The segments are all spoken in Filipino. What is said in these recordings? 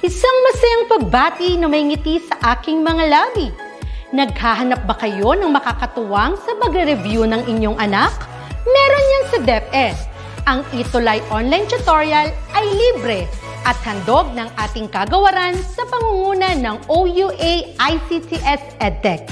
Isang masayang pagbati na may ngiti sa aking mga labi. Naghahanap ba kayo ng makakatuwang sa pagre-review ng inyong anak? Meron yan sa DepEd. Ang ETUlay online tutorial ay libre at handog ng ating kagawaran sa pangunguna ng OUA ICTS EdTech.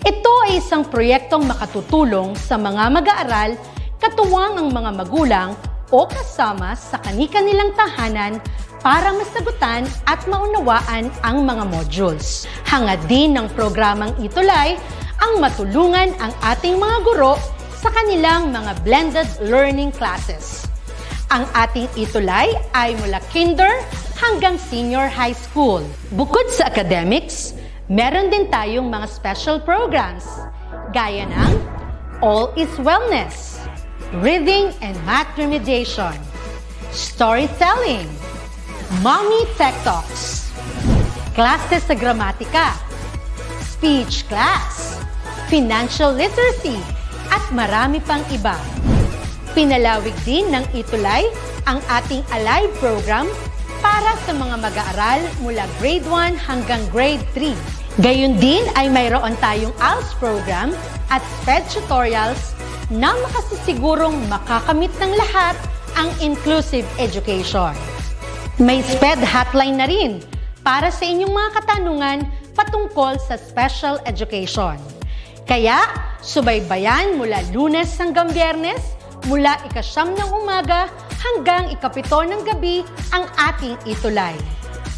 Ito ay isang proyektong makatutulong sa mga mag-aaral, katuwang ang mga magulang o kasama sa kani-kanilang tahanan para masagutan at maunawaan ang mga modules. Hangad din ng programang ETUlay ang matulungan ang ating mga guro sa kanilang mga blended learning classes. Ang ating ETUlay ay mula kinder hanggang senior high school. Bukod sa academics, meron din tayong mga special programs gaya ng All is Wellness, Reading and Math Remediation, Storytelling, Mommy Tech Talks, Classes sa Gramatika, Speech Class, Financial Literacy, at marami pang iba. Pinalawig din ng ETUlay ang ating Alive program para sa mga mag-aaral mula grade 1 hanggang grade 3. Gayun din ay mayroon tayong ALS program at SPED tutorials na makasisigurong makakamit ng lahat ang inclusive education. May SPED hotline na rin para sa inyong mga katanungan patungkol sa special education. Kaya, subaybayan mula Lunes hanggang Biyernes, mula 9:00 ng umaga hanggang 7:00 ng gabi ang ating ETUlay.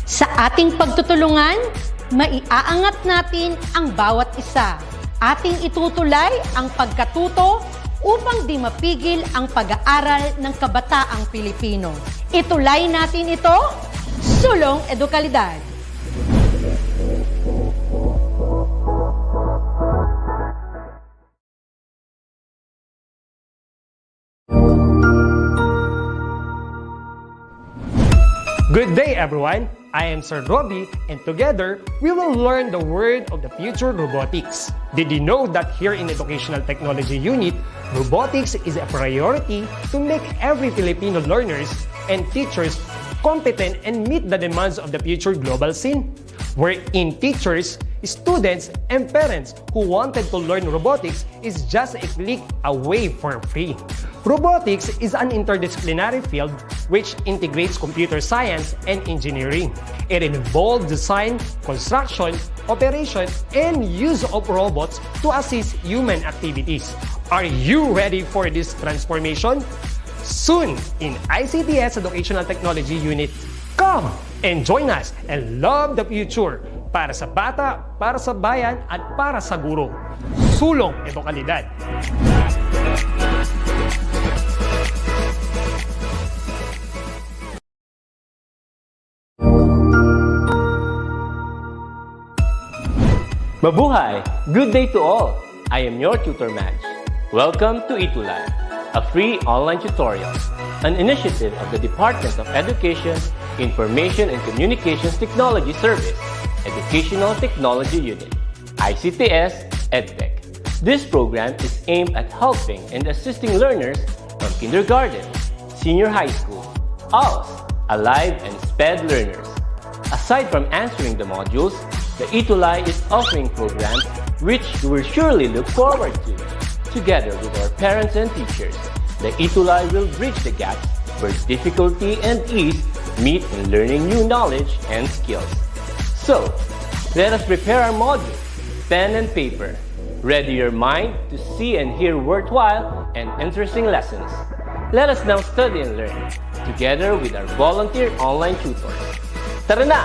Sa ating pagtutulungan, maiaangat natin ang bawat isa. Ating itutulay ang pagkatuto upang di mapigil ang pag-aaral ng kabataang Pilipino. Itulay natin ito, sulong edukalidad. Good day, everyone! I am Sir Robbie, and together, we will learn the word of the future, robotics. Did you know that here in Educational Technology Unit, robotics is a priority to make every Filipino learners and teachers competent and meet the demands of the future global scene? Wherein teachers, students, and parents who wanted to learn robotics is just a click away for free. Robotics is an interdisciplinary field which integrates computer science and engineering. It involves design, construction, operation, and use of robots to assist human activities. Are you ready for this transformation? Soon in ICTS Educational Technology Unit. Come and join us and love the future para sa bata, para sa bayan, at para sa guro. Sulong edukalidad. Mabuhay! Good day to all! I am your tutor Madge. Welcome to ETUlay, a free online tutorial, an initiative of the Department of Education, Information and Communications Technology Service, Educational Technology Unit, ICTS EdTech. This program is aimed at helping and assisting learners from kindergarten, senior high school, ALS, Alive, and SPED learners. Aside from answering the modules, the ETUlay is offering programs which you will surely look forward to. Together with our parents and teachers, the ETUlay will bridge the gaps where difficulty and ease meet in learning new knowledge and skills. So, let us prepare our module, pen and paper. Ready your mind to see and hear worthwhile and interesting lessons. Let us now study and learn, together with our volunteer online tutors. Tara na!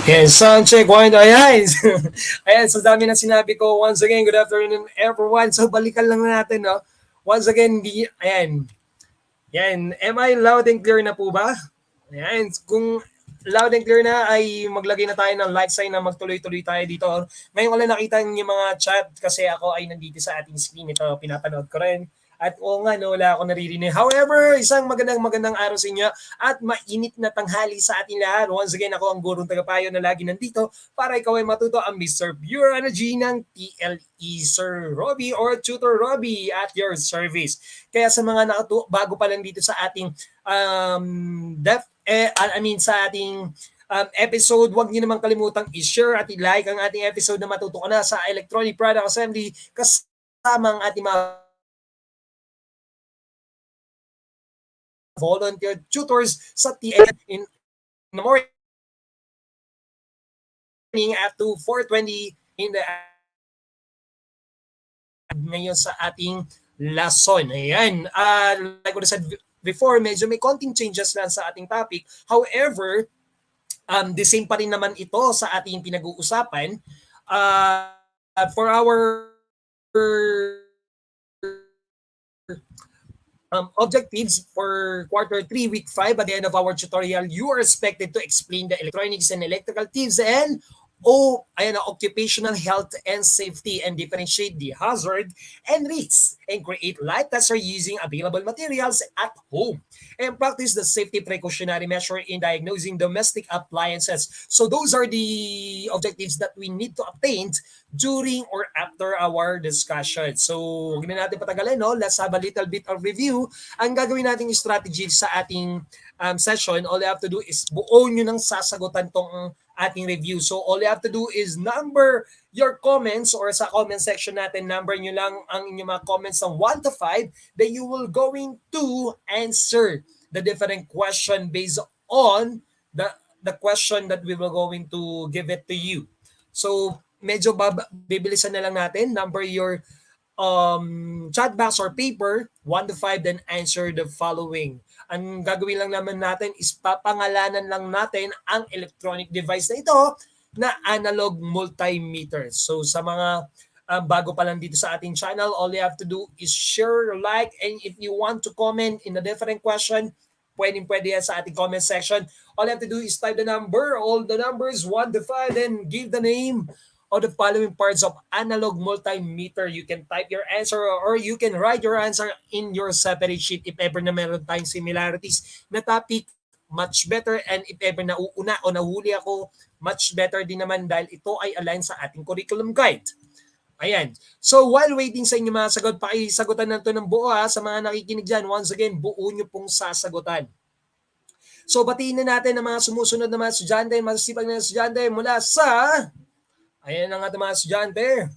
Yes, sound check, one, ayan. Ayan, so dami na sinabi ko. Once again, good afternoon everyone. So balikan lang natin, no? Once again, ayan. Yan, am I loud and clear na po ba? Ayan, kung loud and clear na ay maglagay na tayo ng like sign na magtuloy-tuloy tayo dito. Ngayon ko lang nakita yung mga chat kasi ako ay nandito sa ating screen. Ito, pinapanood ko rin. At oo nga, no, wala ako naririnig. However, isang magandang araw sa inyo at mainit na tanghali sa ating lahat. Once again, ako ang gurong tagapayo na lagi nandito para ikaw ay matuto ang Mr. Pure Energy ng TLE, Sir Robbie or Tutor Robbie at your service. Kaya sa mga bago pa lang dito sa ating sa ating episode, huwag niyo namang kalimutang i-share at i-like ang ating episode na matuto ka na sa Electronic Product Assembly kasama ang ating mga volunteer tutors sa TLE in the morning at 4:20 in the ngayon sa ating lesson. Ayan. Like what I said before, medyo may konting changes lang sa ating topic. However, the same pa rin naman ito sa ating pinag-uusapan. For our objectives for quarter 3, week 5, at the end of our tutorial, you are expected to explain the electronics and electrical tips and occupational health and safety and differentiate the hazard and risks and create light tests using available materials at home and practice the safety precautionary measure in diagnosing domestic appliances. So those are the objectives that we need to obtain during or after our discussion. So huwag na natin patagalin, no? Let's have a little bit of review. Ang gagawin nating strategy sa ating session, all you have to do is buo nyo ng sasagutan tong ating review. So all you have to do is number your comments or sa comment section natin, number nyo lang ang inyong mga comments ng 1 to 5 that you will going to answer the different question based on the question that we will going to give it to you. So medyo bibilisan na lang natin. Number your chat box or paper 1 to 5, then answer the following. Ang gagawin lang naman natin is papangalanan lang natin ang electronic device na ito na analog multimeter. So sa mga bago pa lang dito sa ating channel, all you have to do is share, like, and if you want to comment in a different question, pwede yan sa ating comment section. All you have to do is type the number, all the numbers 1 to 5, then give the name of the following parts of analog multimeter. You can type your answer or you can write your answer in your separate sheet if ever na meron tayong similarities na topic, much better. And if ever nauuna o nahuli ako, much better din naman dahil ito ay align sa ating curriculum guide. Ayan. So while waiting sa inyo mga sagot, pakisagutan na ito ng buo sa mga nakikinig dyan. Once again, buo nyo pong sasagutan. So batiin na natin ang mga sumusunod na mga estudyante, masisipag na estudyante mula sa... Ayan ang ating mga estudyante.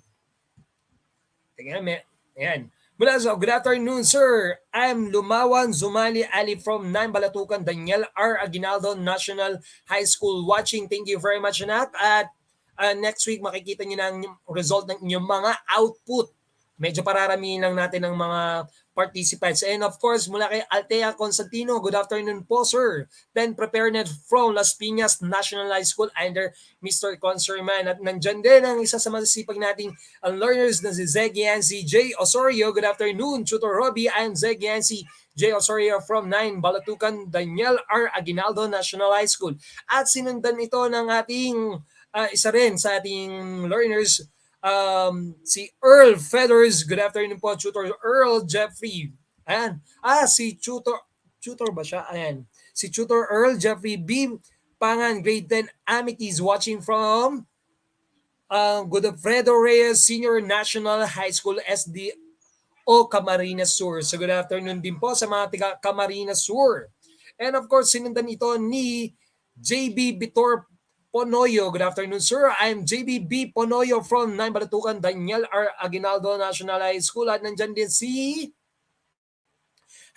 Tingnan, ayan. Mula sa, good afternoon, sir. I'm Lumawan Zumali Ali from 9 Balatukan, Daniel R. Aguinaldo National High School watching. Thank you very much, anak. At next week, makikita niyo na ang result ng inyong mga output. Medyo pararamihin lang natin ng mga participants. And of course, mula kay Altea Constantino, good afternoon po, sir. Then preparedness from Las Piñas National High School under Mr. Conserman. At nandyan din ang isa sa masisipag nating learners na si Zeg Yancy J. Osorio. Good afternoon, Tutor Robbie. I'm Zeg Yancy J. Osorio from 9 Balatukan, Daniel R. Aguinaldo National High School. At sinundan ito ng ating isa rin sa ating learners, si Earl Feathers. Good afternoon po, Tutor Earl Jeffrey. Ayan. Si Tutor ba siya? Ayan. Si Tutor Earl Jeffrey B. Pangan, grade 10, Amities, watching from Godofredo Reyes Senior National High School, SDO Camarines Sur. So good afternoon din po sa mga tiga Camarines Sur. And of course, sinundan ito ni JB Bitor Ponoyo. Good afternoon, sir. I'm JBB Ponoyo from 9 Balatukan, Daniel R. Aguinaldo National High School. At nandyan din si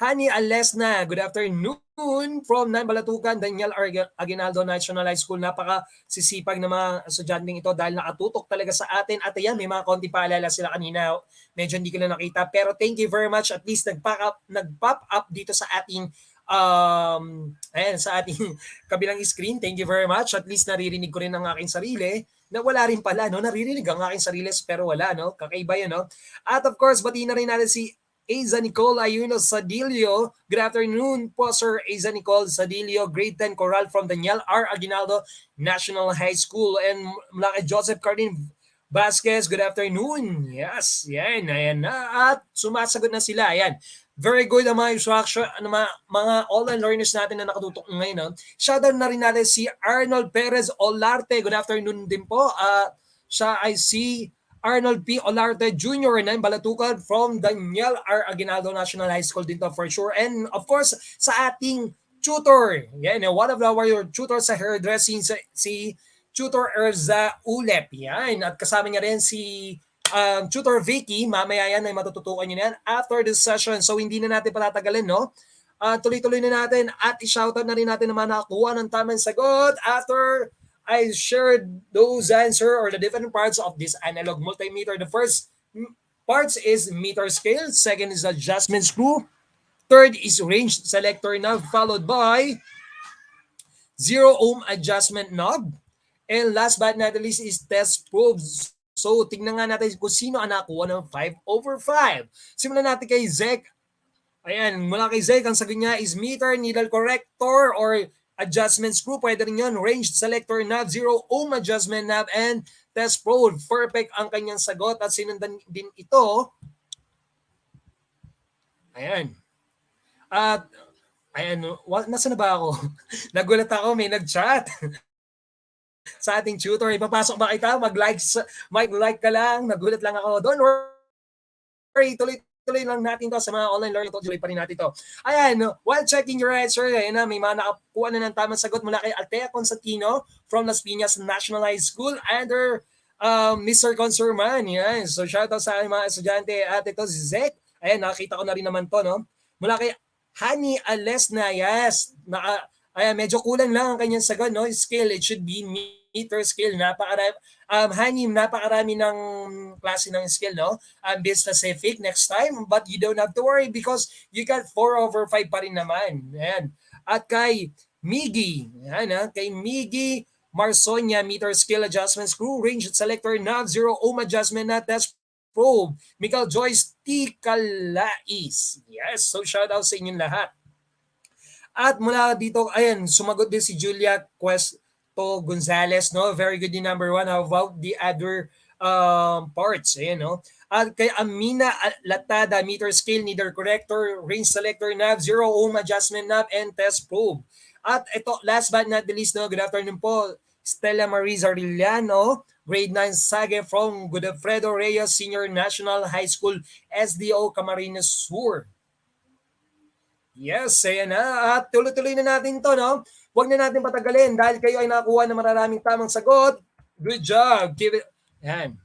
Hani Alesna. Good afternoon from 9 Balatukan, Daniel R. Aguinaldo National High School. Napaka-sisipag na mga estudyanteng ito dahil nakatutok talaga sa atin. At ayan, may mga konti paalala sila kanina. Medyo hindi ko na nakita. Pero thank you very much. At least nag-pop up dito sa ating ayan, sa ating kabilang screen. Thank you very much. At least naririnig ko rin ang aking sarili na wala rin pala, no? Naririnig ang aking sarili pero wala, no? Kakaiba yun, no? At of course, batiin na rin natin si Aiza Nicole Ayuno Sadilio. Good afternoon po, Sir Aiza Nicole Sadilio, grade 10 Coral from Daniel R. Aguinaldo National High School. And mula kay Joseph Cardin Vasquez, good afternoon. Yes, yan, ayan na. At sumasagot na sila, ayan. Very good ang mga instruction, mga online learners natin na nakatutok ngayon. No? Shoutout na rin natin si Arnold Perez Olarte. Good afternoon din po. Siya ay si Arnold P. Olarte Jr. na Balatukan from Daniel R. Aguinaldo National High School din to for sure. And of course, sa ating tutor, yan, one of our tutors sa hairdressing, si Tutor Erza Ulep. Yan. At kasama niya rin si Tutor Vicky. Mamaya yan ay matututukan niyo yan after this session. So hindi na natin patatagalin, no? Tuloy-tuloy na natin at i-shoutout na rin natin naman nakakuha ng tamang sagot after I shared those answer or the different parts of this analog multimeter. The first parts is meter scale. Second is adjustment screw. Third is range selector knob followed by 0 ohm adjustment knob. And last but not least is test probes. So, tingnan nga natin kung sino ang nakakuha ng 5/5. Simulan natin kay Zek. Ayan, mula kay Zek, ang sagot niya is meter, needle corrector, or adjustment screw. Pwede rin yun. Range selector knob, 0 ohm adjustment knob, and test probe. Perfect ang kanyang sagot. At sinundan din ito. Ayan. At, ayan, nasa na ba ako? Nagulat ako, may nag-chat. Sa ating tutor, ipapasok ba kita? Mag-like ka lang. Nagulat lang ako. Don't worry, tuloy lang natin to sa mga online learning. Tuloy pa rin natin to. Ayan, while checking your answer, ayan na, may mga nakakuha na ng tamang sagot mula kay Altea Constantino from Las Piñas National High School under Mr. Conserman. Yan. So, shoutout sa mga estudyante. At ito si Zek. Ayan, nakita ko na rin naman to, no? Mula kay Hani Alesna, yes. Ayan, medyo kulang lang ang kanyang sagot, no? Scale, it should be meter scale. Hani, napakarami ng klase ng scale, no? Be specific next time, but you don't have to worry because you got 4/5 pa rin naman. Ayan. At kay Miggy, ayan, kay Miggy Marsonia, meter scale adjustment screw, range selector knob, 0 ohm adjustment na test probe. Michael Joyce T. Calais. Yes, so shout out sa inyong lahat. At mula dito, ayan, sumagot din si Julia Cuesto Gonzalez, no? Very good din number 1. How about the other parts? Ayan, no? At kay Amina Latada, meter scale, needle corrector, range selector knob, 0 ohm adjustment knob, and test probe. At ito, last but not the least, no? Good afternoon po, Stella Marie Zarillano, grade 9 Sage from Godofredo Reyes Senior National High School, SDO Camarines Sur. Yes, ayan na. At tuloy-tuloy na natin to, no? Huwag na natin patagalin dahil kayo ay nakakuha ng maraming tamang sagot. Good job. Give it. Ayan.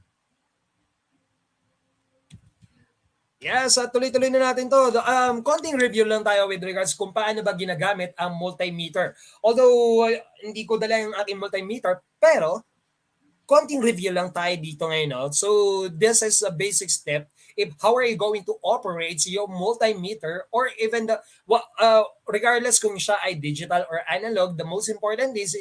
Yes, at tuloy-tuloy na natin to. Konting review lang tayo with regards kung paano ba ginagamit ang multimeter. Although, hindi ko dala yung aking multimeter, pero konting review lang tayo dito ngayon. No? So, this is a basic step. How are you going to operate your multimeter or even regardless kung siya ay digital or analog, the most important is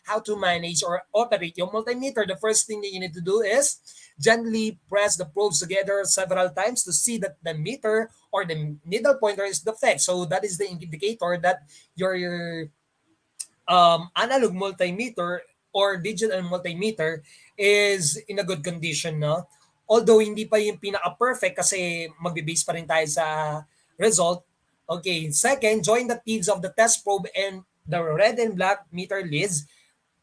how to manage or operate your multimeter. The first thing that you need to do is gently press the probes together several times to see that the meter or the needle pointer is defect. So that is the indicator that your analog multimeter or digital multimeter is in a good condition, no? Although hindi pa yung pinaka-perfect kasi magbe-base pa rin tayo sa result. Okay, second, join the thieves of the test probe and the red and black meter leads.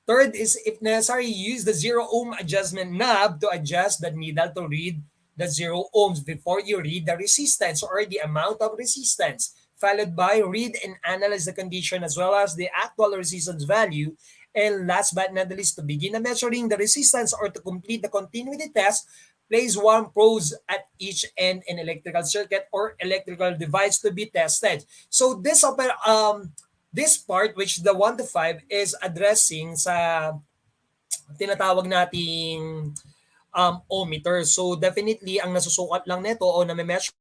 Third is, if necessary, use the 0 ohm adjustment knob to adjust the needle to read the 0 ohms before you read the resistance or the amount of resistance. Followed by read and analyze the condition as well as the actual resistance value. And last but not the least, to begin measuring the resistance or to complete the continuity test, place one pros at each end in electrical circuit or electrical device to be tested. So this part, which the 1 to 5 is addressing sa tinatawag nating ohmmeter. So definitely ang nasusukat lang nito o na-measure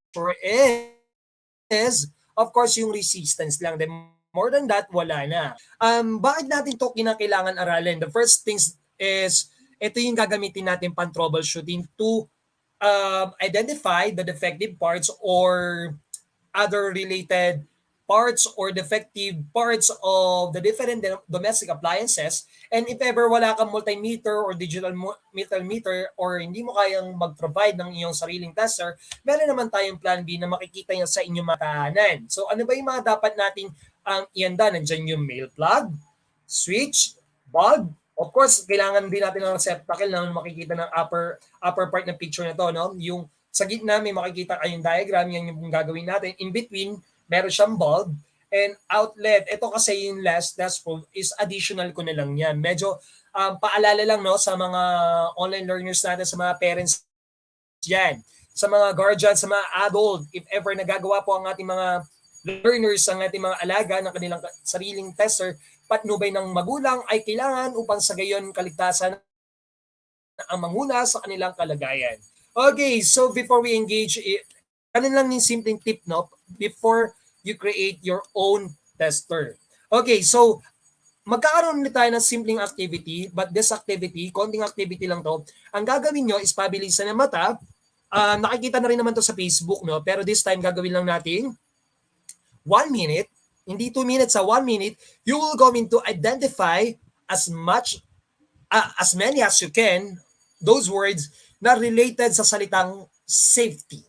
is of course, yung resistance lang. Then more than that, wala na. Bakit natin to kinakailangan aralin? The first things is, ito yung gagamitin natin pan troubleshooting to identify the defective parts or other related parts or defective parts of the different domestic appliances. And if ever wala kang multimeter or digital meter or hindi mo kayang mag-provide ng iyong sariling tester, meron naman tayong plan B na makikita nyo sa inyong matahanan. So ano ba yung mga dapat nating ihanda? Nandiyan yung male plug, switch, bulb. Of course, kailangan din natin ng receptacle na makikita ng upper part ng picture na to, no? Yung sa gitna may makikita kayong diagram, yan yung gagawin natin. In between, meron siyang bulb and outlet. Ito kasi yung last proof is additional ko na lang yan. Medyo paalala lang, no, sa mga online learners natin, sa mga parents yan, sa mga guardians, sa mga adult, if ever nagagawa po ang ating mga learners, ang ating mga alaga ng kanilang sariling tester, patnubay ng magulang ay kailangan upang sa gayon kaligtasan ang manguna sa kanilang kalagayan. Okay, so before we engage, ano lang yung simpleng tip, no? Before you create your own tester. Okay, so magkakaroon ulit tayo ng simpleng activity, but this activity, konting activity lang to. Ang gagawin nyo is pabilisan ng mata. Nakikita na rin naman to sa Facebook, no? Pero this time gagawin lang natin 1 minute, hindi 2 minutes, sa 1 minute, you will go into identify as many as you can, those words na related sa salitang safety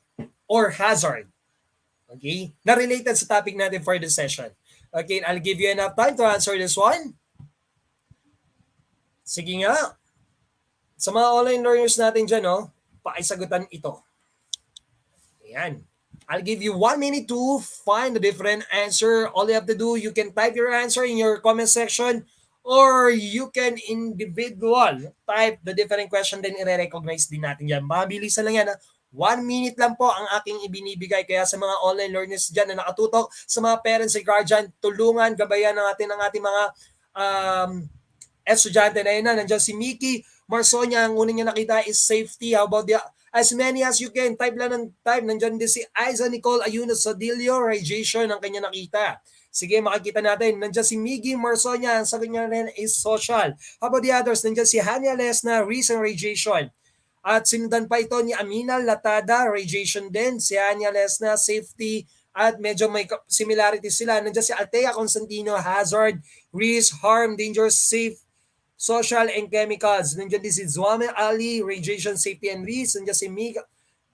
or hazard. Okay? Na related sa topic natin for this session. Okay, I'll give you enough time to answer this one. Sige nga. Sa mga online learners natin dyan, no, pakisagutan ito. Ayan. I'll give you 1 minute to find the different answer. All you have to do, you can type your answer in your comment section or you can individual type the different question, then i-recognize din natin yan. Mabilisan lang yan. 1 minute lang po ang aking ibinibigay. Kaya sa mga online learners dyan na nakatutok, sa mga parents and guardian, tulungan, gabayan natin ang ating mga estudyante na yun na. Nandiyan si Mickey Marsonia, ang unang niya nakita is safety. How about the as many as you can? Type lang ng type. Nandiyan din si Aiza Nicole Ayuno Sodilio, radiation ang kanya nakita. Sige, makikita natin. Nandiyan si Miggy Marsonia, ang sagot niya rin is social. How about the others? Nandiyan si Hania Lesna, reason radiation. At sinundan pa ito ni Amina Latada, radiation din. Si Hania Lesna, safety. At medyo may similarities sila. Nandiyan si Altea Constantino, hazard, risk, harm, danger, safe, social and chemicals. Nandiyan din si Zwame Ali, radiation, safety and risk. Nandiyan si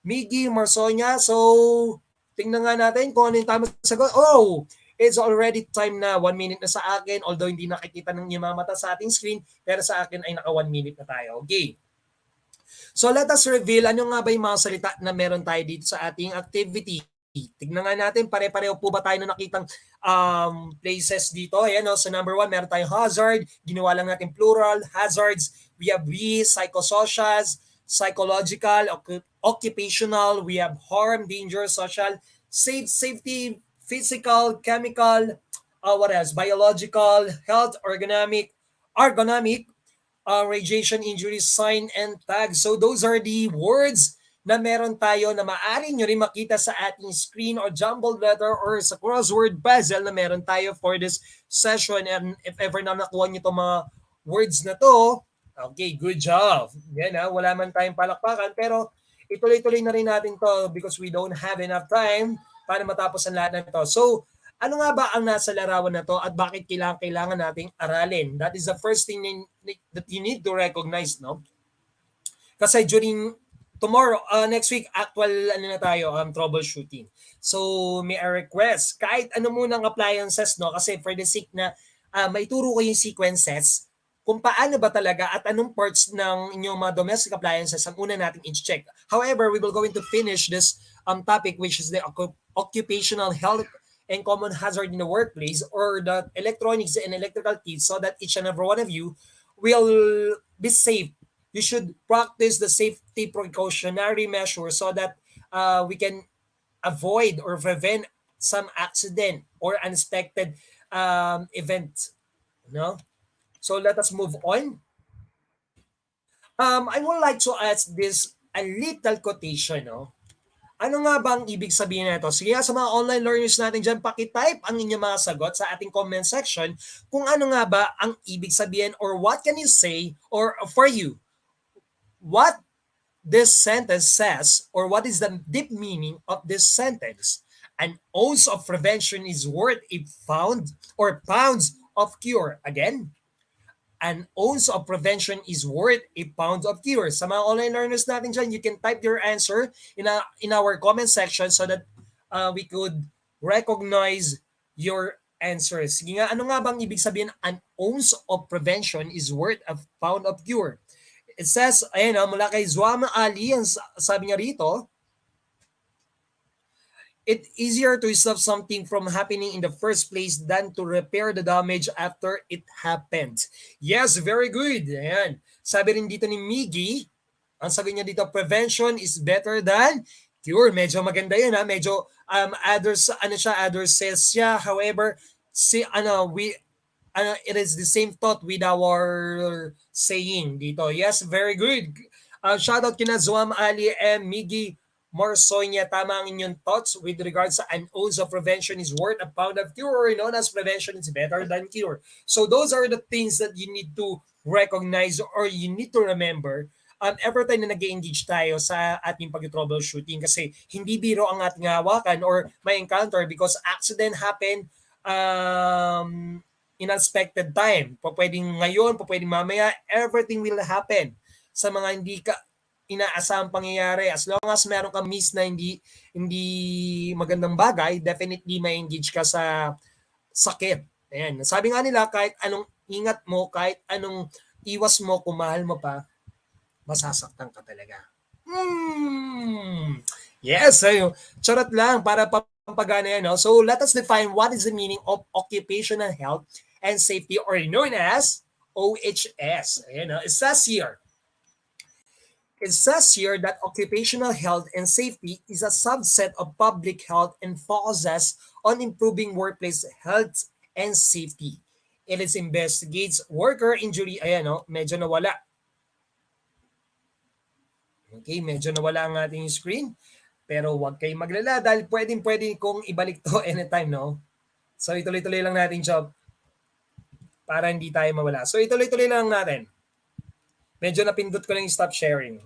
Miggy Marsonia. So, tingnan nga natin kung ano yung tamang sagot. Oh, it's already time na. 1 minute na sa akin. Although hindi nakikita ng inyong mga mata sa ating screen, pero sa akin ay naka 1 minute na tayo. Okay. So, let us reveal ano nga ba yung mga salita na meron tayo dito sa ating activity. Tignan nga natin, pare-pareho po ba tayo na nakitang places dito? Ayan, no? So number 1, meron tayong hazard. Ginawa lang natin plural, hazards. We have risk, psychosocial, psychological, occupational. We have harm, danger, social, safety, physical, chemical, what else? Biological, health, ergonomic, radiation, injury, sign, and tag. So those are the words na meron tayo na maaari nyo rin makita sa ating screen or jumbled letter or sa crossword puzzle na meron tayo for this session. And if ever na nakuha nyo itong mga words na to, okay, good job. Yan ha, wala man tayong palakpakan, pero ituloy-tuloy na rin natin to because we don't have enough time para matapos ang lahat na ito. So, ano nga ba ang nasa larawan na to at bakit kailangan nating aralin? That is the first thing that you need to recognize, no? Kasi during tomorrow, next week, actual na tayo, troubleshooting. So, may a request. Kahit ano munang appliances, no? Kasi for the sake na maituro ko yung sequences, kung paano ba talaga at anong parts ng inyong mga domestic appliances ang una nating i-check. However, we will going to finish this topic, which is the occupational health and common hazard in the workplace or the electronics and electrical thieves so that each and every one of you will be safe. You should practice the safety precautionary measures so that we can avoid or prevent some accident or unexpected event. No? So let us move on. I would like to ask this a little quotation. No? Ano nga ba ang ibig sabihin nito? Sige nga sa mga online learners natin dyan, pakitype ang inyong mga sagot sa ating comment section kung ano nga ba ang ibig sabihin or what can you say or for you, what this sentence says or what is the deep meaning of this sentence. An ounce of prevention is worth a pound or pounds of cure. Again, an ounce of prevention is worth a pound of cure. Sa mga online learners natin dyan, you can type your answer in our comment section so that we could recognize your answers. Sige nga, ano nga bang ibig sabihin an ounce of prevention is worth a pound of cure? It says, ayan mula kay Zuama Ali, ang sabi niya rito, it's easier to stop something from happening in the first place than to repair the damage after it happened. Yes, very good. Ayan. Sabi rin dito ni Miggy, ang sabi niya dito, prevention is better than cure. Medyo maganda yun ha. Medyo other says siya. However, it is the same thought with our saying dito. Yes, very good. Shout out kina Zuam Ali and Miggy Morsonia. Tama ang inyong thoughts with regards sa an ounce of prevention is worth a pound of cure, or known as prevention is better than cure. So those are the things that you need to recognize or you need to remember every time na nag-engage tayo sa ating pag-troubleshooting, kasi hindi biro ang ating hawakan or may encounter because accident happen in unexpected time. Pwedeng ngayon, pwedeng mamaya, everything will happen sa mga hindi ka inaasahang pangyayari. As long as meron ka miss na hindi magandang bagay, definitely may engage ka sa sakit. Ayan. Sabi nga nila, kahit anong ingat mo, kahit anong iwas mo, kung mahal mo pa, masasaktan ka talaga. Yes, ayun. Charot lang para pampagana yan. No? So let us define what is the meaning of occupational health and safety, or known as OHS. Ayan, no? It says here that occupational health and safety is a subset of public health and focuses on improving workplace health and safety. It investigates worker injury. Ayan, no? Medyo nawala. Okay, medyo nawala ang ating screen. Pero huwag kayong maglala dahil pwedeng kong ibalik to anytime, no? So ituloy-tuloy lang natin job para hindi tayo mawala. So ituloy-tuloy lang natin. Medyo napindot ko lang yung stop sharing.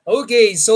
Okay, so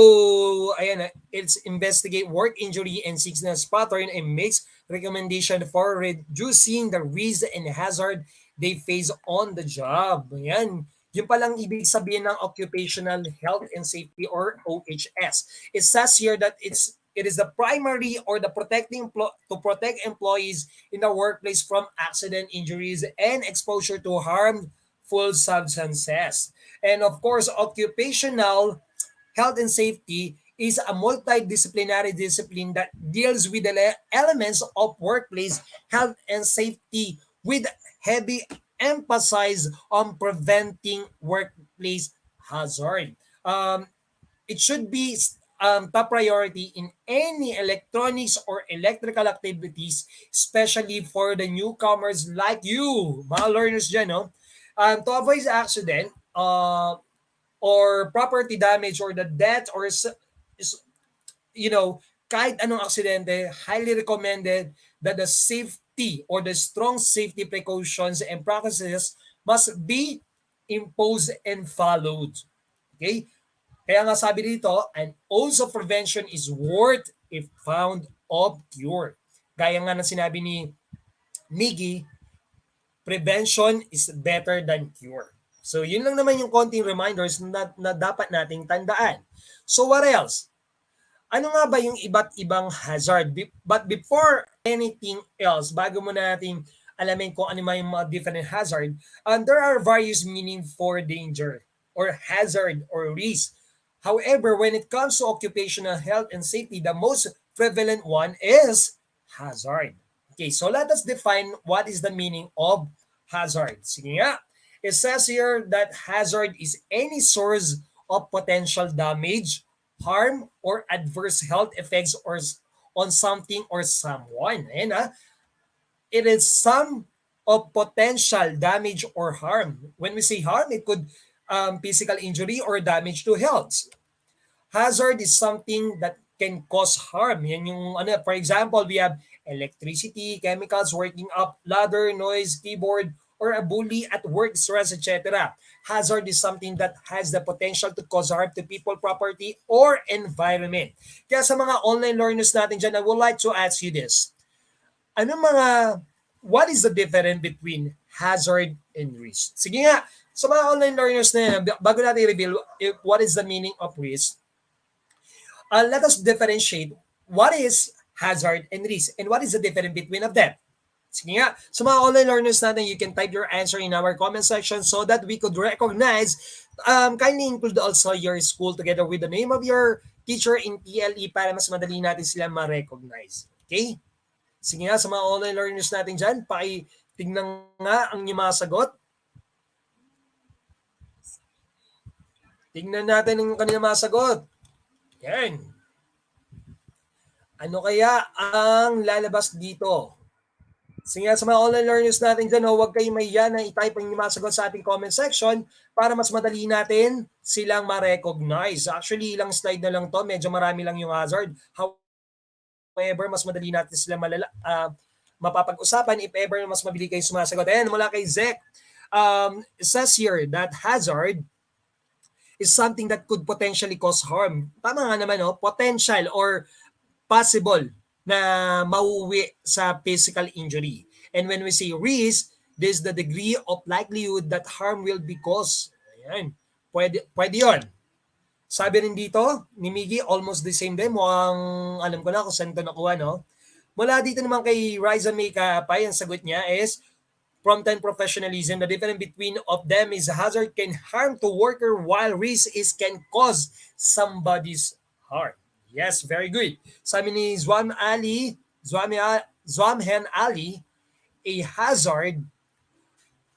ayan, it's investigate work injury and sickness pattern and makes recommendation for reducing the risk and hazard they face on the job. Ayan. Yung palang ibig sabihin ng occupational health and safety, or OHS. It says here that it is the primary or the to protect employees in the workplace from accident, injuries, and exposure to harmful substances. And of course, occupational health and safety is a multidisciplinary discipline that deals with the elements of workplace health and safety with heavy emphasis on preventing workplace hazard. It should be top priority in any electronics or electrical activities, especially for the newcomers like you, mga learners dyan, no? To avoid accident or property damage or the death or kahit anong aksidente, highly recommended that the safety or the strong safety precautions and practices must be imposed and followed. Okay? Kaya nga sabi dito, an ounce of prevention is worth a pound of cure. Gaya nga ng sinabi ni Miggy, prevention is better than cure. So yun lang naman yung konting reminders na dapat nating tandaan. So what else? Ano nga ba yung iba't ibang hazard? But before anything else, bago mo natin alamin kung ano yung mga different hazard, there are various meaning for danger or hazard or risk. However, when it comes to occupational health and safety, the most prevalent one is hazard. Okay, so let us define what is the meaning of hazard. Sige nga. It says here that hazard is any source of potential damage, harm, or adverse health effects or on something or someone. Ayan, it is some of potential damage or harm. When we say harm, it could physical injury or damage to health. Hazard is something that can cause harm. Yan yung ano, for example, we have electricity, chemicals working up ladder, noise, keyboard, or a bully at work, stress, etc. Hazard is something that has the potential to cause harm to people, property, or environment. Kaya sa mga online learners natin dyan, I would like to ask you this. What is the difference between hazard and risk? Sige nga, sa mga online learners na yan, bago natin i-reveal what is the meaning of risk, let us differentiate what is hazard and risk and what is the difference between of them. Sige nga, sa mga online learners natin, you can type your answer in our comment section so that we could recognize, kindly include also your school together with the name of your teacher in TLE para mas madali natin sila ma-recognize. Okay? Sige nga, sa mga online learners natin dyan, tingnan nga ang inyong mga sagot. Tingnan natin ang kanilang mga sagot. Yan. Ano kaya ang lalabas dito? Sige nga, sa mga online learners natin dyan, huwag kayong mahiya na i-type ang inyong mga sagot sa ating comment section para mas madali natin silang ma-recognize. Actually, ilang slide na lang to. Medyo marami lang yung hazard. However, mas madali natin sila mapapag-usapan if ever mas mabili kayo sumasagot. Ayan, mula kay Zek. It says here that hazard is something that could potentially cause harm. Tama nga naman, no? Potential or possible na mauwi sa physical injury. And when we say risk, this is the degree of likelihood that harm will be caused. Ayan. Pwede yun. Sabi rin dito ni Miggy, almost the same din. Mukhang alam ko na kung saan ito nakuha, no? Mula dito naman kay Riza May Kaapay, ang sagot niya is, prompt and professionalism, the difference between of them is hazard can harm to worker while risk is can cause somebody's harm. Yes, very good. Sabi ni Zwamhen Ali, a hazard,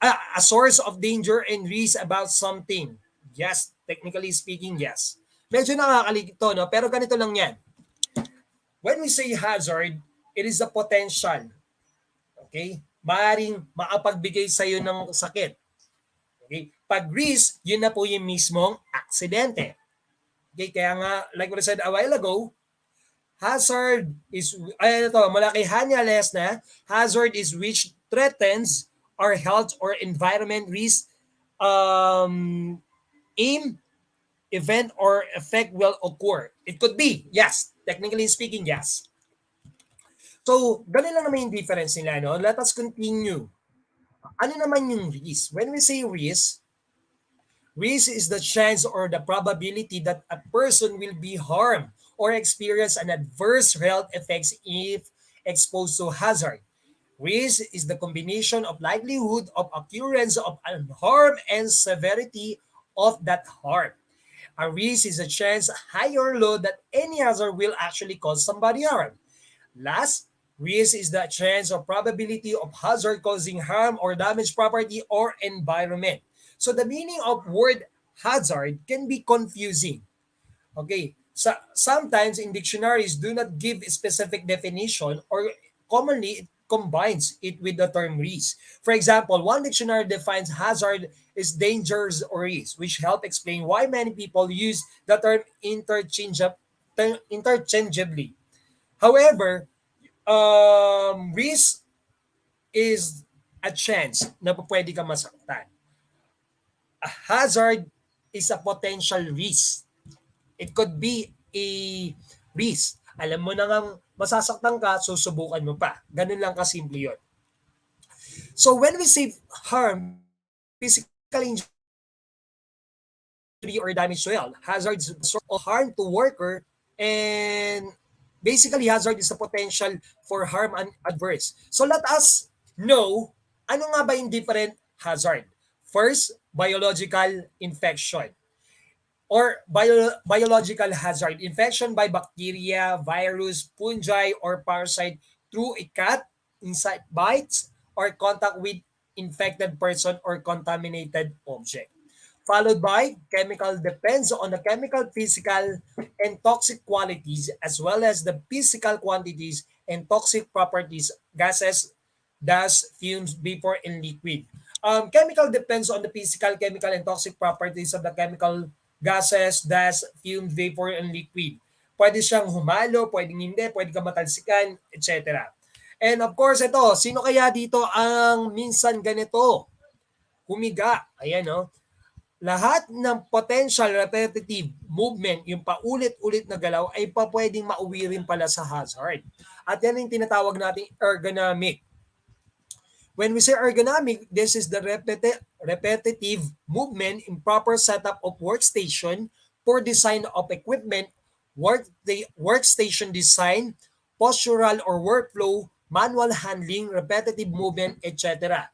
a source of danger and risk about something. Yes, technically speaking, yes. Medyo nakakalito, no? Pero ganito lang yan. When we say hazard, it is a potential. Okay? Maaaring makapagbigay sa iyo ng sakit. Okay? Pag risk, yun na po yung mismong aksidente. Okay, kaya nga, like what I said a while ago, hazard is, mula kay Hanya Lesna, hazard is which threatens our health or environment risk, aim, event, or effect will occur. It could be, yes. Technically speaking, yes. So, ganun lang naman yung difference nila, no? Let us continue. Ano naman yung risk? When we say risk is the chance or the probability that a person will be harmed or experience an adverse health effects if exposed to hazard. Risk is the combination of likelihood of occurrence of harm and severity of that harm. A risk is a chance high or low that any hazard will actually cause somebody harm. Last, risk is the chance or probability of hazard causing harm or damage property or environment. So the meaning of word hazard can be confusing. Okay, so sometimes in dictionaries do not give a specific definition or commonly it combines it with the term risk. For example, one dictionary defines hazard as dangers or risk, which help explain why many people use the term interchangeably. However, risk is a chance na pwede ka masaktan. A hazard is a potential risk. It could be a risk. Alam mo na nga masasaktan ka, susubukan mo pa. Ganun lang kasimple yun. So when we say harm, physical injury or damage to health, hazard is a sort of harm to worker, and basically hazard is the potential for harm and adverse. So let us know, ano nga ba yung different hazard? First, biological infection or biological hazard. Infection by bacteria, virus, fungi, or parasite through a cut, insect bites, or contact with infected person or contaminated object. Followed by chemical depends on the chemical, physical, and toxic qualities as well as the physical quantities and toxic properties, gases, dust, fumes, vapor, and liquid. Chemical depends on the physical, chemical, and toxic properties of the chemical, gases, dust, fumes, vapor, and liquid. pwede siyang humalo, pwedeng hindi, pwede ka matalsikan, etc. And of course, ito, sino kaya dito ang minsan ganito? Humiga. Ayan, no? Lahat ng potential repetitive movement, yung paulit-ulit na galaw, ay pwedeng mauwi rin pala sa hazard. At yan yung tinatawag nating ergonomic. When we say ergonomic, this is the repetitive movement in proper setup of workstation, poor design of equipment, workstation design, postural or workflow, manual handling, repetitive movement, etc.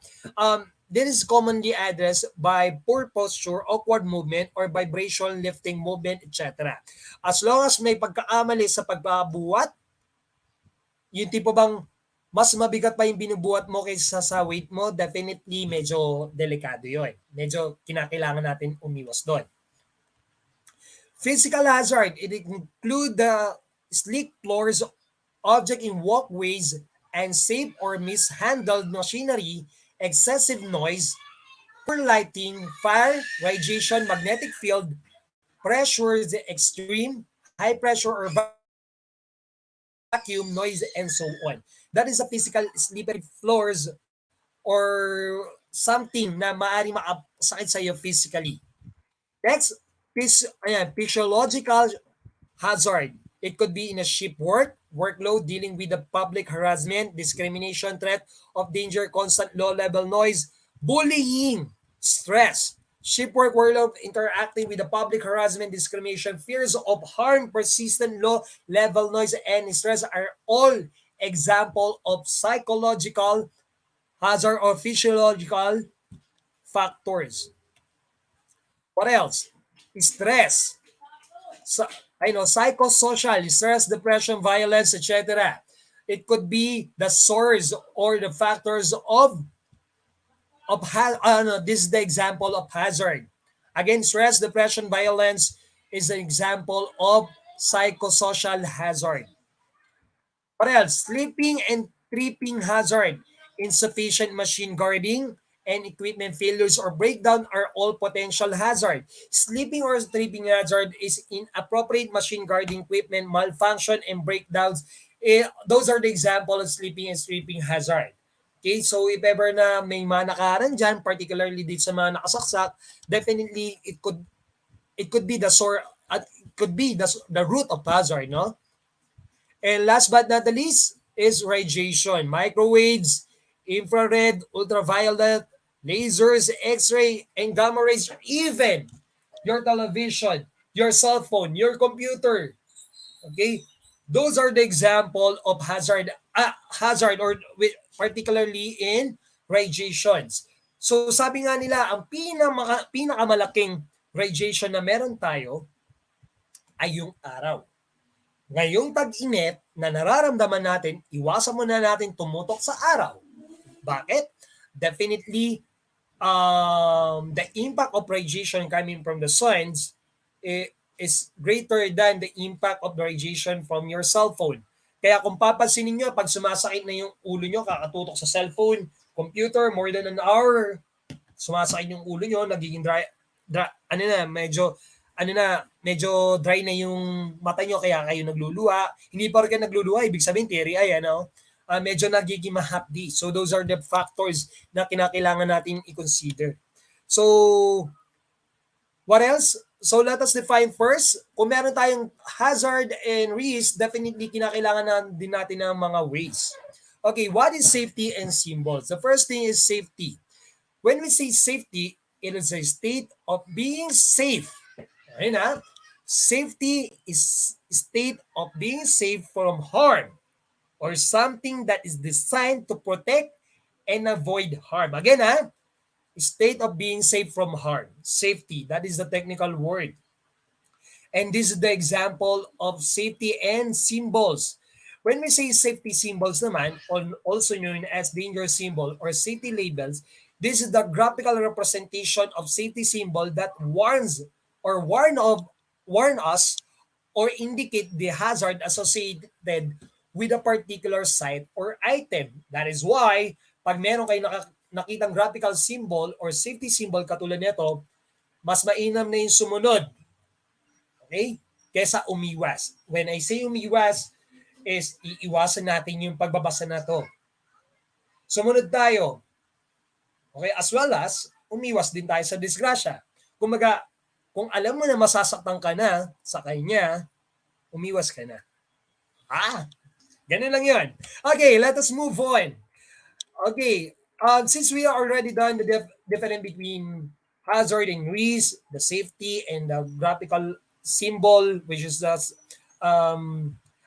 This is commonly addressed by poor posture, awkward movement, or vibration, lifting movement, etc. As long as may pagkakamali sa pagbabuhat, yung tipo bang mas mabigat pa yung binubuhat mo kaysa sa weight mo, definitely medyo delikado yun. Medyo kinakailangan natin umiwas doon. Physical hazard, it include the slick floors, object in walkways, and safe or mishandled machinery, excessive noise, poor lighting, fire, radiation, magnetic field, pressure is extreme, high pressure or vacuum, noise, and so on. That is a physical slippery floors or something na maaaring makasakit sa iyo physically. Next, physiological hazard. It could be in a shift workload, dealing with the public harassment, discrimination, threat of danger, constant low-level noise, bullying, stress. Shift workload, interacting with the public harassment, discrimination, fears of harm, persistent low-level noise, and stress are all example of psychological hazard or physiological factors. What else? Stress. Psychosocial, stress, depression, violence, etc. It could be the source or the factors of this is the example of hazard. Again, stress, depression, violence is an example of psychosocial hazard. What else? Sleeping and tripping hazard, insufficient machine guarding, and equipment failures or breakdown are all potential hazard. Sleeping or tripping hazard is inappropriate machine guarding equipment, malfunction, and breakdowns. Those are the example of sleeping and tripping hazard. Okay, so if ever na may manakaran dyan, particularly dito sa mga nakasaksak, definitely it could be the root of hazard, no? And last but not the least is radiation. Microwaves, infrared, ultraviolet, lasers, X-ray, and gamma rays, even your television, your cell phone, your computer. Okay? Those are the example of hazard or particularly in radiations. So sabi nga nila, ang pinakamalaking radiation na meron tayo ay yung araw. Ngayong tag-init na nararamdaman natin, iwasan muna natin tumutok sa araw. Bakit? Definitely, the impact of radiation coming from the suns is greater than the impact of the radiation from your cell phone. Kaya kung papansinin nyo, pag sumasakit na yung ulo nyo, kakatutok sa cellphone, computer, more than an hour, sumasakit yung ulo nyo, nagiging medyo dry na yung mata nyo kaya kayo nagluluha. Hindi pa rin kayo nagluluha, ibig sabihin, teary-eye, medyo nagiging mahapdi. So those are the factors na kinakailangan natin i-consider. So, what else? So let us define first, kung meron tayong hazard and risk, definitely kinakailangan din natin ng mga ways. Okay, what is safety and symbols? The first thing is safety. When we say safety, it is a state of being safe. Ayun na. Safety is state of being safe from harm or something that is designed to protect and avoid harm. Again, state of being safe from harm. Safety, that is the technical word. And this is the example of safety and symbols. When we say safety symbols naman, also known as danger symbol or safety labels, this is the graphical representation of safety symbol that warn us or indicate the hazard associated with a particular site or item. That is why, pag meron kayo nakitang graphical symbol or safety symbol katulad nito, mas mainam na yung sumunod. Okay? kesa umiwas. When I say umiwas, is iiwasan natin yung pagbabasa na to. Sumunod tayo. Okay, as well as, umiwas din tayo sa disgrasya. Kumaga, kung alam mo na masasaktan ka na sa kanya, umiwas ka na. Ganun lang yun. Okay, let us move on. Okay, since we are already done the difference between hazard and risk, the safety, and the graphical symbol, which is the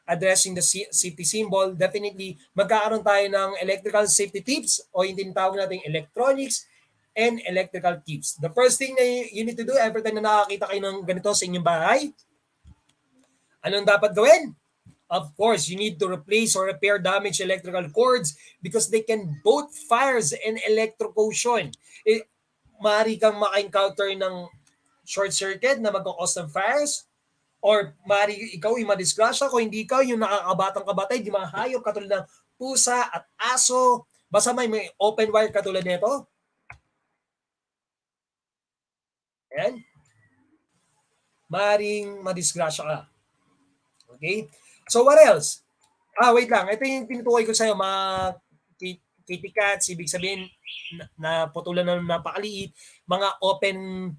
addressing the safety symbol, definitely magkakaroon tayo ng electrical safety tips o yung tinatawag natin electronics and electrical tips. The first thing na you need to do every time na nakakita kayo ng ganito sa inyong bahay, anong dapat gawin? Of course, you need to replace or repair damaged electrical cords because they can both fires and electrocution. Maaari kang maka-encounter ng short circuit na magkakos ng fires, or maaari ikaw yung madisgrasya, kung hindi ikaw yung nakakabatang kabatay, di mga hayop katulad ng pusa at aso, basta may open wire katulad nito. Ayan. Maaring madisgrasya ka. Okay? So what else? Wait lang. Ito yung tinutukoy ko sa'yo, mga kitty cats, ibig sabihin na putulan na napakaliit, mga open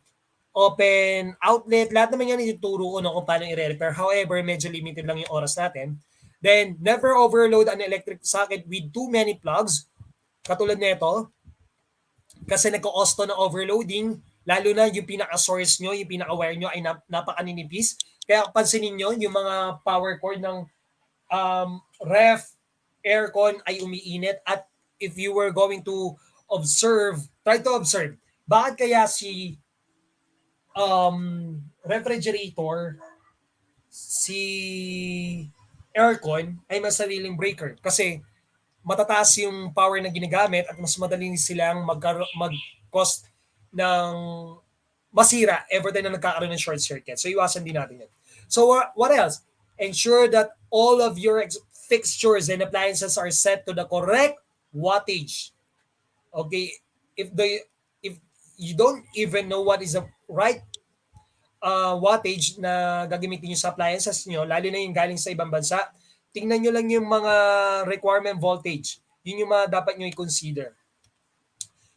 outlet, lahat naman yan ituturo ko kung paano i-repair. However, medyo limited lang yung oras natin. Then, never overload an electric socket with too many plugs, katulad nito, kasi nagko-cause to ng overloading, lalo na yung pinaka-source nyo, yung pinaka-wire nyo ay napakaninipis. Kaya pansinin nyo, yung mga power cord ng ref, aircon ay umiinit. At if you were going to observe, try to observe, bakit kaya si refrigerator, si aircon ay mas sariling breaker? Kasi matataas yung power na ginagamit at mas madali silang mag-cost ng masira every time na nagkakaroon ng short circuit. So, iwasan din natin yan. So, what else? Ensure that all of your fixtures and appliances are set to the correct wattage. Okay? If you don't even know what is the right wattage na gagamitin nyo sa appliances nyo, lalo na yung galing sa ibang bansa, tingnan nyo lang yung mga requirement voltage. Yun yung mga dapat nyo i-consider.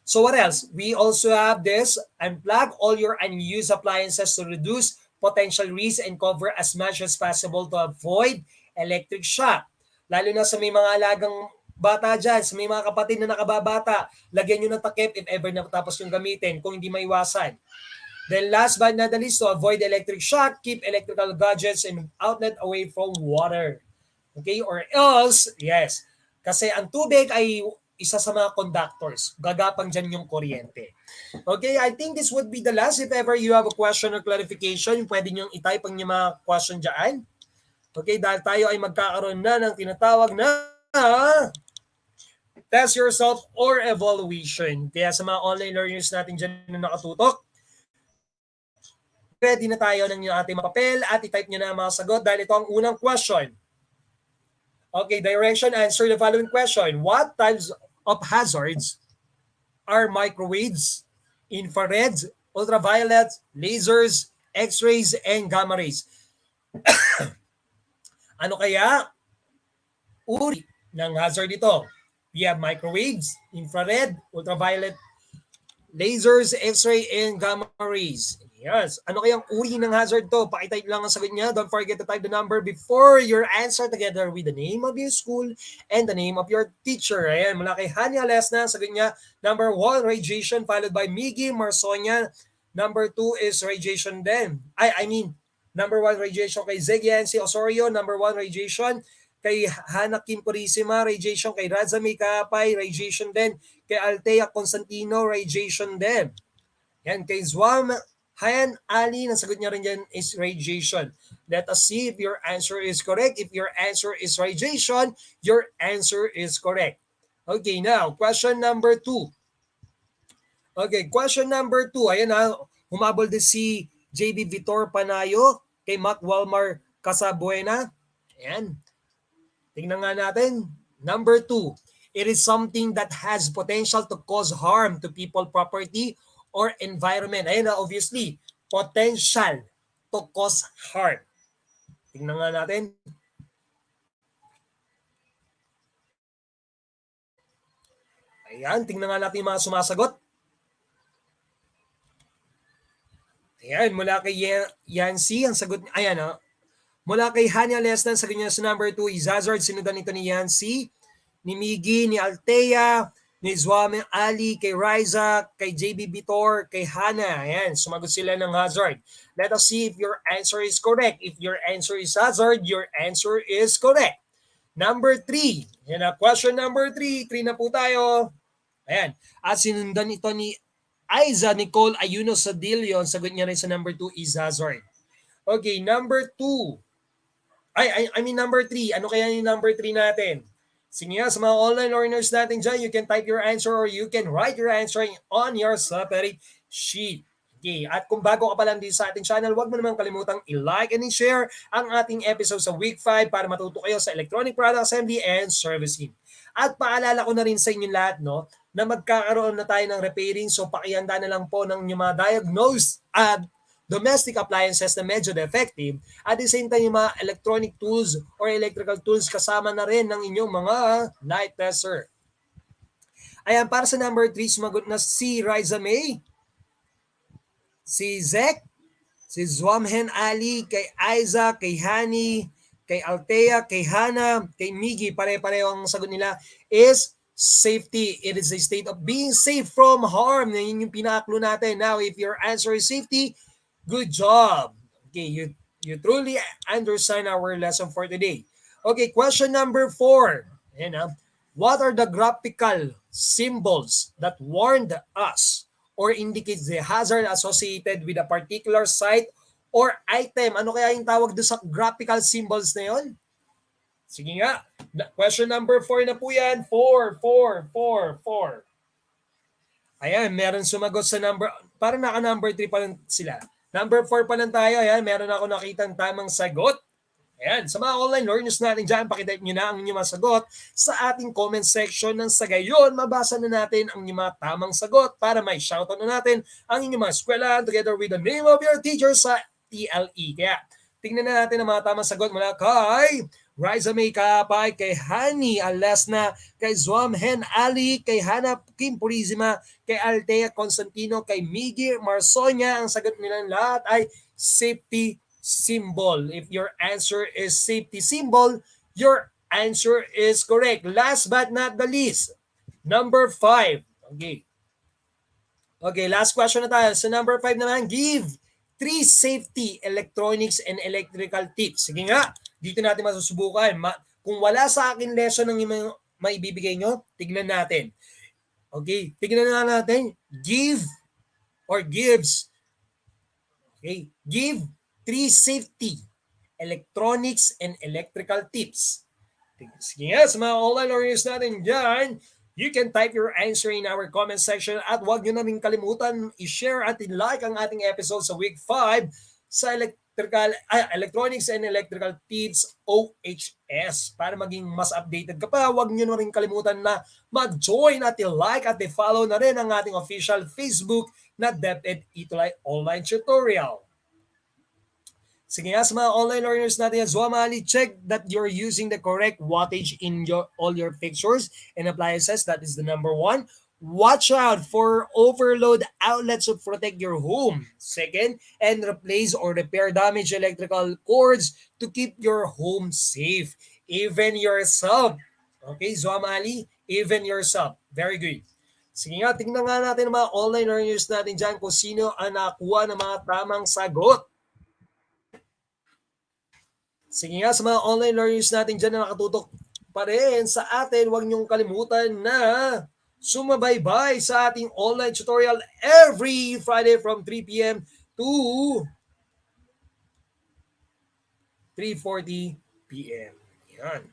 So what else? We also have this, unplug all your unused appliances to reduce potential risk and cover as much as possible to avoid electric shock. Lalo na sa may mga alagang bata dyan, sa may mga kapatid na nakababata, lagyan nyo ng takip if ever natapos yung gamitin kung hindi maiwasan. Then last but not the least, to avoid electric shock, keep electrical gadgets and outlet away from water. Okay? Or else, yes, kasi ang tubig ay isa sa mga conductors. Gagapang dyan yung kuryente. Okay, I think this would be the last. If ever you have a question or clarification, pwede nyo i-type ang yung mga question dyan. Okay, dahil tayo ay magkakaroon na ng tinatawag na test yourself or evaluation. Kaya sa mga online learners natin dyan na nakatutok, ready na tayo ng ating mga papel at i-type nyo na ang mga sagot dahil ito ang unang question. Okay, direction, answer the following question. What types of hazards are microwaves, infrareds, ultraviolets, lasers, x-rays, and gamma rays? Ano kaya uri ng hazard ito? We have microwaves, infrared, ultraviolet, lasers, x-ray, and gamma rays. Yes. Ano kayang uri ng hazard to? Pakitype lang ang sagot niya. Don't forget to type the number before your answer together with the name of your school and the name of your teacher. Ayan, mula kay Hania Lesna, sagot niya, number 1, radiation, followed by Miggy Marsonia. Number 2 is radiation din. Number 1, radiation kay Zegiansi Osorio. Number 1, radiation kay Hana Kim Purisima. Radiation kay Razami Kapay. Radiation din kay Altea Constantino. Radiation din. Yan, kay Zwam Hayan Ali, nasagot niya rin dyan is radiation. Let us see if your answer is correct. If your answer is radiation, your answer is correct. Okay, now, question number 2. Okay, question number 2. Ayan na, humabol din si JB Vitor Panayo kay Mac Walmar Casabuena. Ayan. Tingnan nga natin. Number 2. It is something that has potential to cause harm to people, property, or environment. Ayun na, obviously, potential to cause harm. Tingnan nga natin. Ayan, tingnan nga natin yung mga sumasagot. Ayan, mula kay Yancy, ang sagot, ayan o. Mula kay Hania Lestan, sagot niya sa number 2, Izazard, sinundan ito ni Yancy, ni Miggy, ni Althea, ni Zwame Ali, kay Riza, kay JB Bitor, kay Hana. Ayan, sumagot sila ng hazard. Let us see if your answer is correct. If your answer is hazard, your answer is correct. Number 3. Yan na, question number 3. 3 na po tayo. Ayan. At sinundan ito ni Aiza Nicole Ayuno Sadillo. Ang sagot niya rin sa number 2 is hazard. Okay, number 2. I mean number 3. Ano kaya yung number 3 natin? Sige nga, sa mga online learners natin dyan, you can type your answer or you can write your answer on your separate sheet. Okay, at kung bago ka pa lang din sa ating channel, huwag mo naman kalimutang i-like and i-share ang ating episode sa week 5 para matuto kayo sa electronic product assembly and servicing. At paalala ko na rin sa inyo lahat, no, na magkakaroon na tayo ng repairing, so pakihanda na lang po ng yung mga diagnosed domestic appliances na medyo defective, at the same time yung mga electronic tools or electrical tools kasama na rin ng inyong mga light tester. Ayan, para sa number 3, sumagot na si Riza May, si Zek, si Zwamhen Ali, kay Aiza, kay Hani, kay Althea, kay Hana, kay Miggy, pare-pareho ang sagot nila is safety. It is a state of being safe from harm. Yun yung pinakaklo natin. Now, if your answer is safety, good job. Okay, you truly understand our lesson for today. Okay, question number 4. Ayan, what are the graphical symbols that warned us or indicates the hazard associated with a particular site or item? Ano kaya yung tawag doon sa graphical symbols na yun? Sige nga. Question number 4 na po yan. 4. Ayan, meron sumagot sa number, parang naka-number 3 pa lang sila. Number 4 pa lang tayo. Ayan, meron ako nakitang tamang sagot. Ayan, sa mga online learners natin dyan, pakitype nyo na ang inyong mga sagot sa ating comment section nang sa gayon, mabasa na natin ang inyong mga tamang sagot para may shoutout na natin ang inyong mga eskwela together with the name of your teacher sa TLE. Kaya, tingnan na natin ang mga tamang sagot mula kay Riza May Kapay, kay Hani Alasna, kay Zwamhen Ali, kay Hana Kim Purizima, kay Althea Constantino, kay Miggy Marsonia. Ang sagot nila lahat ay safety symbol. If your answer is safety symbol, your answer is correct. Last but not the least, number 5. Okay, last question na tayo. So number 5 naman, give 3 safety electronics and electrical tips. Sige nga, dito natin masusubukan. Kung wala sa akin lesson ng maibibigay nyo, tignan natin. Okay, tignan na natin. Give or gives. Okay, give 3 safety electronics and electrical tips. Sige nga, sa mga online learners natin dyan, you can type your answer in our comment section at huwag nyo na rin kalimutan i-share at i-like ang ating episode sa week 5 sa electronics and electrical tips OHS. Para maging mas updated ka pa, huwag nyo na rin kalimutan na mag-join at i-like at i-follow na rin ang ating official Facebook na DepEd ETUlay online tutorial. Sige nga, sa mga online learners natin, Zwamali, check that you're using the correct wattage in all your fixtures and appliances. That is the number 1. Watch out for overload outlets to protect your home. Second, and replace or repair damaged electrical cords to keep your home safe. Even yourself. Okay, Zwamali, even yourself. Very good. Sige nga, tingnan nga natin ang mga online learners natin dyan kung sino ang nakuha ng mga tamang sagot. Sige nga, sa mga online learners natin dyan na nakatutok pa rin sa atin, huwag niyong kalimutan na sumabaybay sa ating online tutorial every Friday from 3 p.m. to 3:40 p.m. Yan.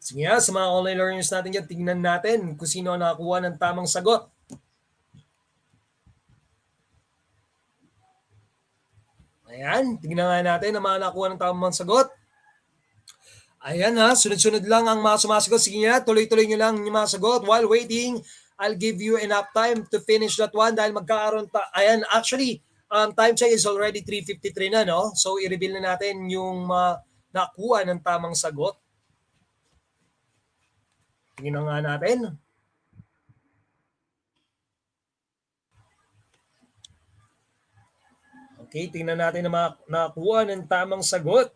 Sige nga, sa mga online learners natin dyan, tingnan natin kung sino ang nakakuha ng tamang sagot. Ayan, tingnan nga natin ang mga nakuha ng tamang sagot. Ayan ha, sunod-sunod lang ang mga sumasagot. Sige nga, tuloy-tuloy nyo lang yung mga sagot. While waiting, I'll give you enough time to finish that one dahil magkakaroon ayan, actually, time check is already 3:53 na, no? So, i-reveal na natin yung nakuha ng tamang sagot. Tingnan nga natin. Okay, tingnan natin na nakuha ng tamang sagot.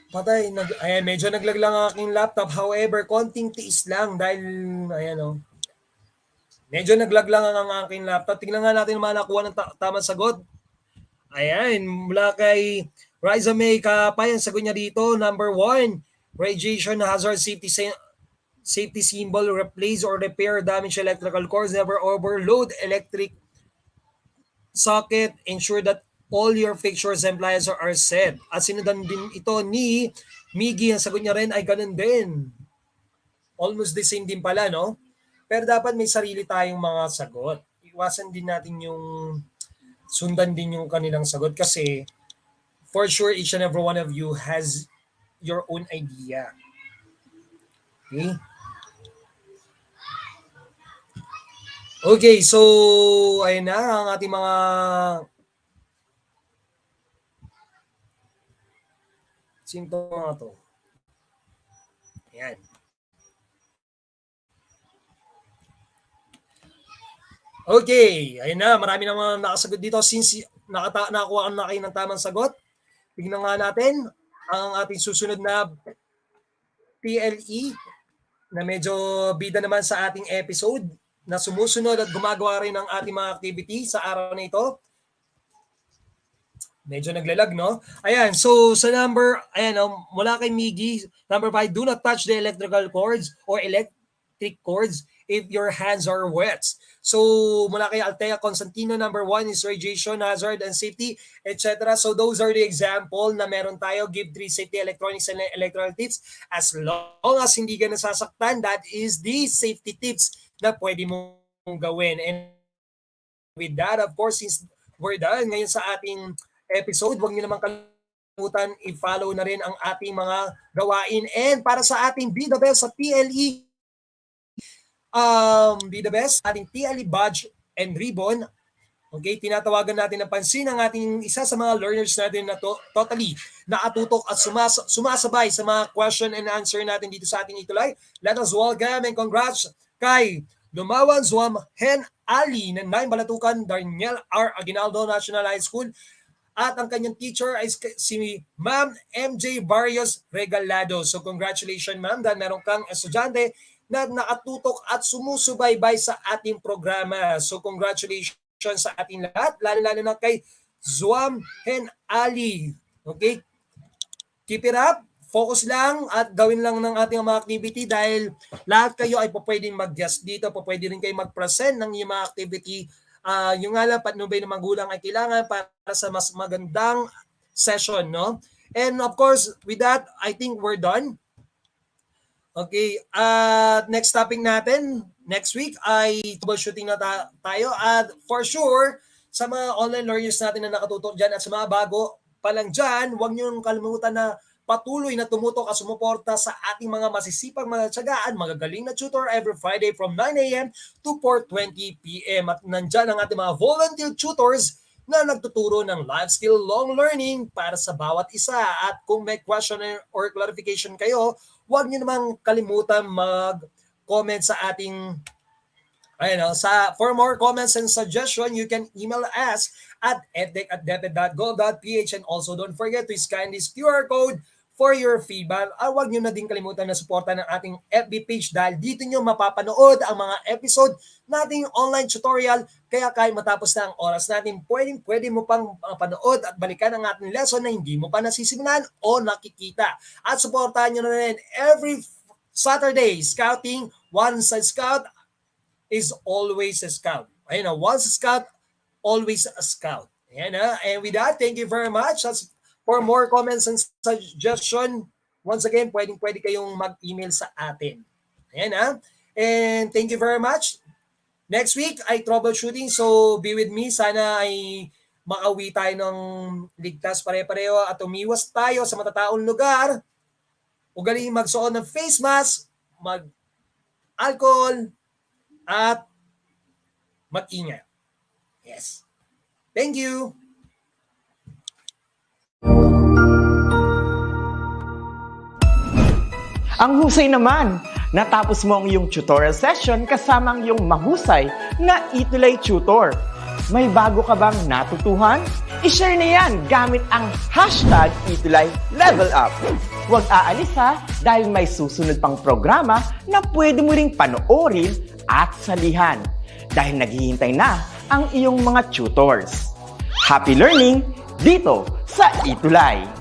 Patay, ayan, medyo naglag lang ang aking laptop. However, konting tiis lang dahil, ayan o. Medyo naglag lang ang aking laptop. Tingnan nga natin naman nakuha ng tamang sagot. Ayan, mula kay Riza May Kapay, ang sagot niya dito, number 1, radiation hazard safety symbol, replace or repair damaged electrical cords, never overload electric socket, ensure that all your fixtures and appliances are set. At sinundan din ito ni Miggy, ang sagot niya rin ay ganun din. Almost the same din pala, no? Pero dapat may sarili tayong mga sagot. Iwasan din natin yung sundan din yung kanilang sagot kasi for sure each and every one of you has your own idea. Okay? Okay, so ayun na ang ating mga sinto mga to. Ayan. Okay, ayun na. Marami namang nakasagot dito. Since nakakuha na kayo ng tamang sagot, tignan nga natin ang ating susunod na PLE na medyo bida naman sa ating episode na sumusunod at gumagawa rin ng ating mga activity sa araw na ito. Medyo naglalag, no? Ayan, so sa number, ayan, mula kay Miggy, number 5, do not touch the electrical cords or electric cords if your hands are wet. So mula kay Altea Constantino, number 1 is radiation hazard and safety, etc. So those are the example na meron tayo. Give 3 safety electronics and electrical tips. As long as hindi ka nasasaktan, that is the safety tips na pwede mong gawin. And with that, of course, since we're done ngayon sa ating episode, huwag niyo naman kalimutan i-follow na rin ang ating mga gawain. And para sa ating Be The Best sa PLE, Be The Best, ating PLE badge and ribbon, okay, tinatawagan natin ng pansin ang ating isa sa mga learners natin na totally nakatutok at sumasabay sa mga question and answer natin dito sa ating ETUlay. Let us welcome and congrats kay Lumawan Zwam Hen Ali ng 9 Balatukan, Darniel R. Aguinaldo National High School. At ang kanyang teacher ay si Ma'am MJ Barrios Regalado. So congratulations ma'am dahil meron kang estudyante na nakatutok at sumusubaybay sa ating programa. So congratulations sa ating lahat, lalo-lalo na kay Zwam Hen Ali. Okay? Keep it up. Focus lang at gawin lang ng ating mga activity dahil lahat kayo ay pwedeng mag-guest dito, pwede rin kayo mag-present ng iyong mga activity. Yung nga lang, patnubay ng magulang ay kailangan para sa mas magandang session, no? And of course, with that, I think we're done. Okay, next topic natin, next week ay troubleshooting na tayo. At for sure, sa mga online learners natin na nakatutok dyan at sa mga bago pa lang dyan, huwag nyo kalimutan na patuloy na tumutok at sumuporta sa ating mga masisipag, mga tsagaan, magagaling na tutor every Friday from 9 a.m. to 4:20 p.m. At nandyan ang ating mga volunteer tutors na nagtuturo ng life skill long learning para sa bawat isa. At kung may question or clarification kayo, huwag niyo namang kalimutan mag-comment sa ating for more comments and suggestion, you can email us at edtech@deped.gov.ph, and also don't forget to scan this QR code for your feedback. Huwag nyo na din kalimutan na suporta ng ating FB page dahil dito nyo mapapanood ang mga episode nating online tutorial. Kaya kahit matapos na ang oras natin, pwede mo pang panood at balikan ang ating lesson na hindi mo pa nasisimulan o nakikita. At suportahan nyo na rin every Saturday, scouting, once a scout is always a scout. Ayun na, once a scout, always a scout. Ayan na. And with that, thank you very much. For more comments and suggestion, once again, pwede kayong mag-email sa atin. Ayan na. And thank you very much. Next week ay troubleshooting. So be with me. Sana ay makauwi tayo ng ligtas pare-pareho at umiwas tayo sa matataong lugar Ugaliin magsuot ng face mask, mag-alcohol, at mag-ingat. Yes. Thank you. Ang husay naman! Natapos mo ang iyong tutorial session kasama ang iyong mahusay na ETUlay tutor. May bago ka bang natutuhan? I-share na yan gamit ang hashtag #ETUlayLevelUp. Huwag aalis ha dahil may susunod pang programa na pwede mo ring panoorin at salihan dahil naghihintay na ang iyong mga tutors. Happy learning dito sa ETUlay!